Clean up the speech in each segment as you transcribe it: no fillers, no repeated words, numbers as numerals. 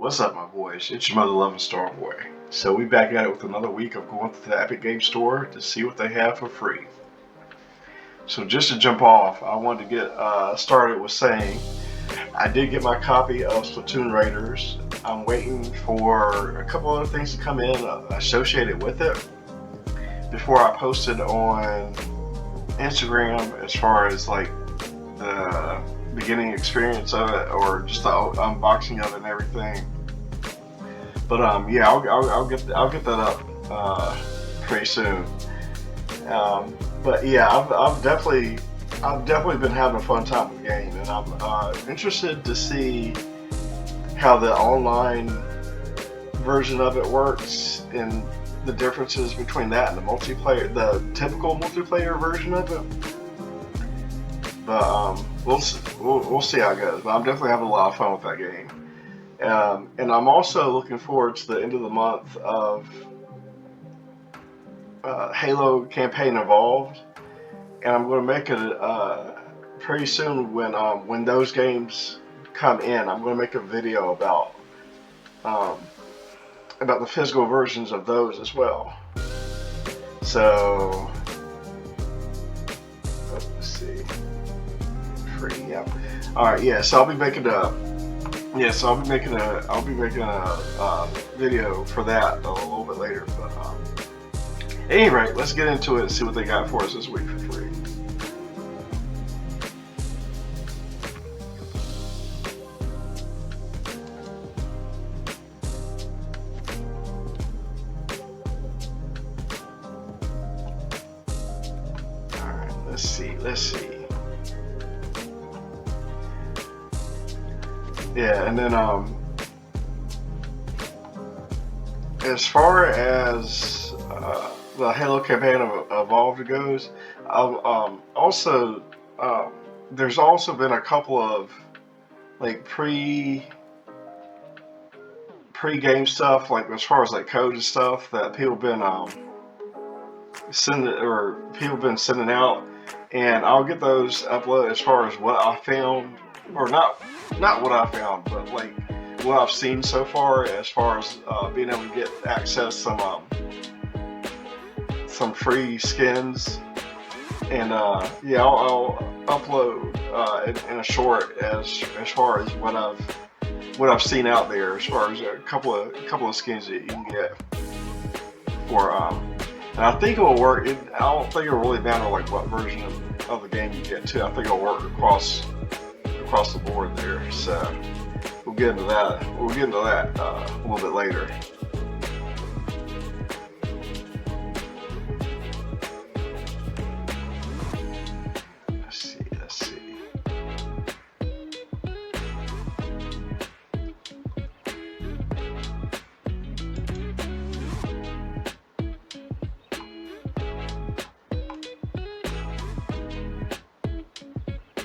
What's up, my boys? It's your mother loving Starboy. So we back at it with another week of going to the Epic Game Store to see what they have for free. So just to jump off, I wanted to get started with saying I did get my copy of Splatoon Raiders. I'm waiting for a couple other things to come in associated with it before I post it on Instagram, as far as like the beginning experience of it or just the unboxing of it and everything. But yeah, I'll get that up pretty soon. But yeah, I've definitely been having a fun time with the game, and I'm interested to see how the online version of it works and the differences between that and the typical multiplayer version of it. But we'll see how it goes. But I'm definitely having a lot of fun with that game. And I'm also looking forward to the end of the month of Halo Campaign Evolved, and I'm going to make it pretty soon when those games come in. I'm going to make a video about the physical versions of those as well. So let's see, free, yeah. All right, yeah. So I'll be making a video for that a little bit later. But at any rate, let's get into it and see what they got for us this week for free. All right, let's see. Yeah, and then as far as the Halo Campaign Evolved goes, also there's also been a couple of like pre-game stuff, like as far as like code and stuff that people been sending out, and I'll get those uploaded as far as what I found, or not what I found, but like what I've seen so far, as far as being able to get access some free skins. And yeah, I'll upload in a short as far as what I've seen out there, as far as a couple of skins that you can get for and I think it will work. I don't think it'll really matter like what version of the game you get to. I think it'll work across the board there. So we'll get into that a little bit later. Let's see.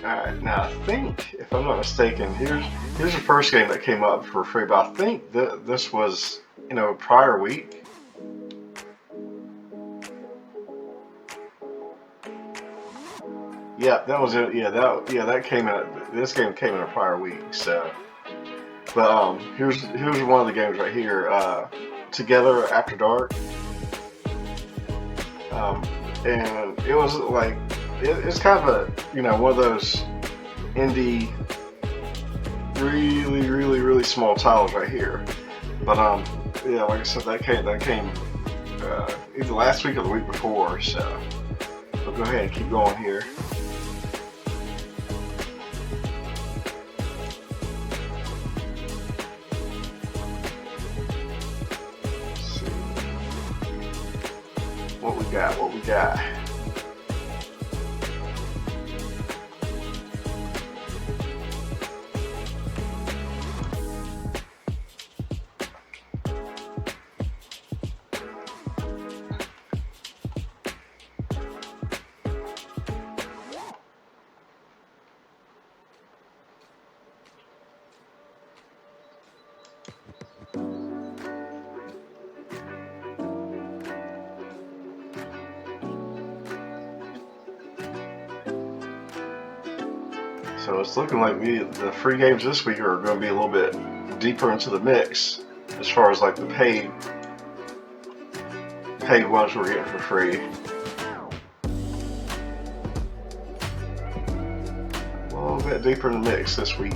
Alright, now I think, if I'm not mistaken, here's the first game that came up for free, but I think this was, prior week. Yeah, that was it. Yeah, that came in. This game came in a prior week. So, but here's one of the games right here. Together After Dark. And it was like it's kind of a one of those indie, really small titles right here. But yeah, like I said, that came either last week or the week before. So we'll go ahead and keep going here. What we got. So it's looking like the free games this week are going to be a little bit deeper into the mix as far as like the paid ones we're getting for free. A little bit deeper in the mix this week.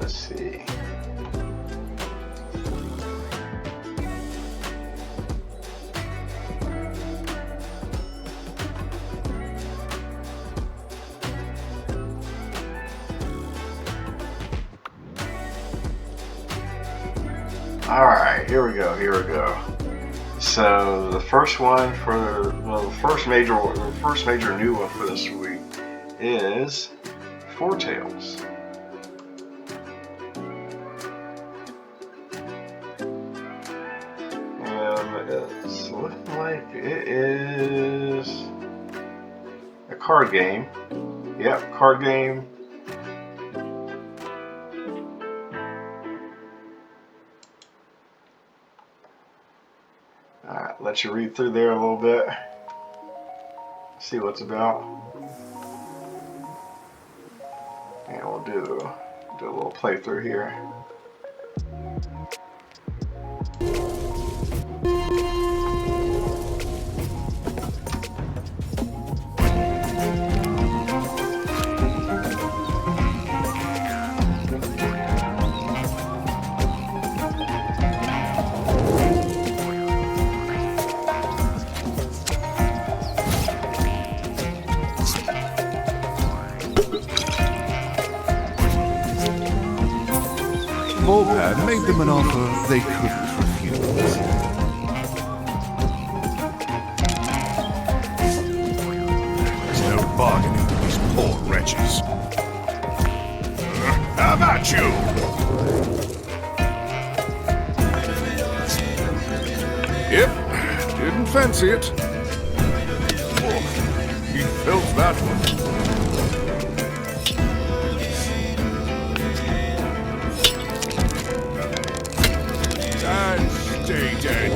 Let's see. Alright, here we go. So the first one for the first major new one for this week is Four Tails. And it's looking like it is a card game. Yep, card game. Alright, let you read through there a little bit. See what it's about. And we'll do a little playthrough here. Volpad made them an offer they couldn't refuse. There's no bargaining with these poor wretches. How about you? Yep, didn't fancy it. Oh, he felt that one. Stay dead.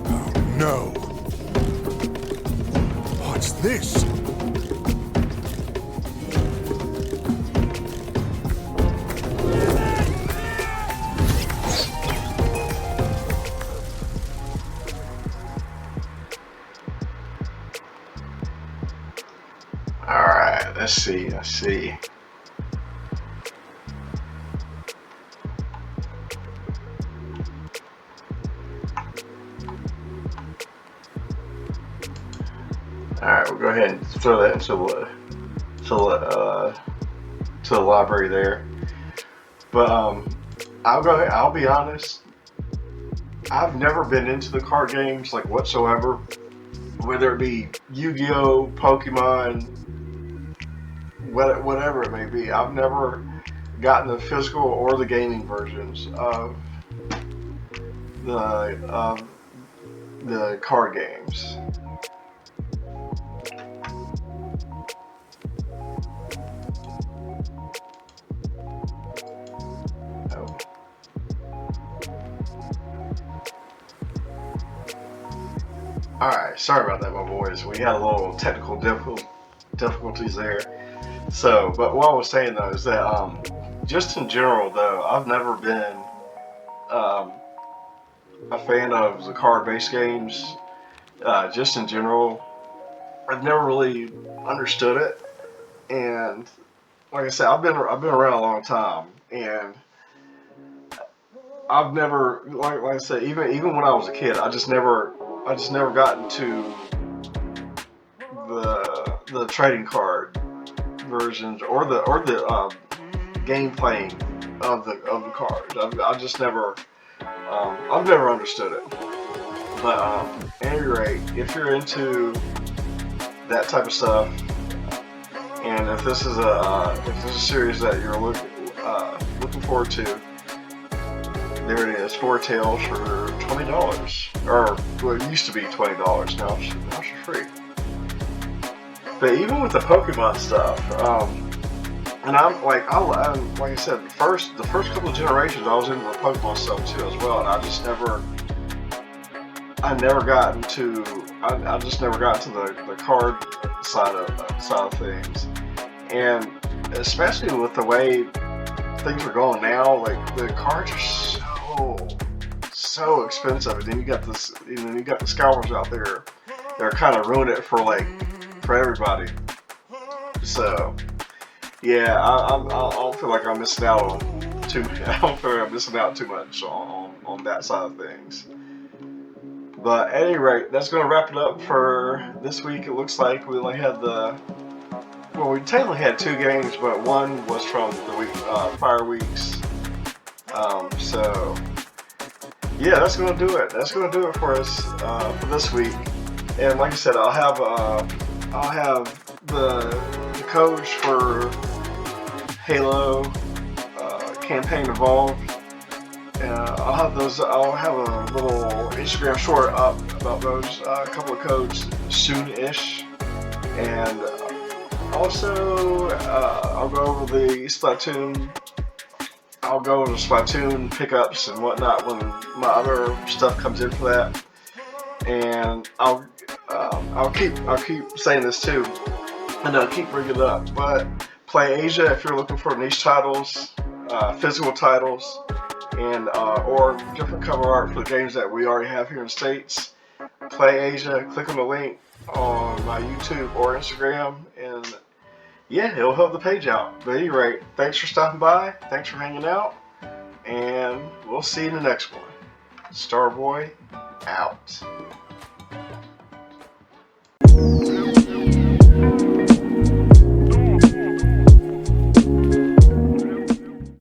Oh no. What's this? Alright, let's see. Alright, we'll go ahead and throw that into the library there. But I'll be honest, I've never been into the card games like whatsoever. Whether it be Yu-Gi-Oh, Pokemon, whatever it may be, I've never gotten the physical or the gaming versions of the card games. Oh. Alright, sorry about that, my boys. We had a little technical difficulties there. So, but what I was saying though is that just in general though, I've never been a fan of the card-based games. just in general, I've never really understood it. And like I said, I've been around a long time, and I've never like I said, even when I was a kid, I just never got into the trading card versions or the game playing of the cards. I just never I've never understood it. But at any rate, if you're into that type of stuff, and if this is a series that you're looking forward to, there it is, Four Tales for $20, or well, it used to be $20. Now it's free. But even with the Pokemon stuff, and I'm like I said, the first couple of generations, I was into the Pokemon stuff too as well, and I just never got into the card side of things, and especially with the way things are going now, like the cards are so expensive, and then you got the scalpers out there that are kind of ruining it for everybody. So yeah, I don't feel like I'm missing out on too. I don't feel like I'm missing out too much on that side of things. But at any rate, that's going to wrap it up for this week. It looks like we only had we technically had two games, but one was from the week prior weeks. So yeah, that's going to do it. That's going to do it for us for this week. And like I said, I'll have the codes for Halo campaign involved. I'll have a little Instagram short up about those couple of codes soon-ish, and also I'll go over the Splatoon. I'll go over the Splatoon pickups and whatnot when my other stuff comes in for that, and I'll keep saying this too, and I'll keep bringing it up. But Play Asia if you're looking for niche titles, physical titles, and or different cover art for the games that we already have here in the States. Play Asia, click on the link on my YouTube or Instagram, and yeah, it'll help the page out. But at any rate, thanks for stopping by, thanks for hanging out, and we'll see you in the next one. Starboy out.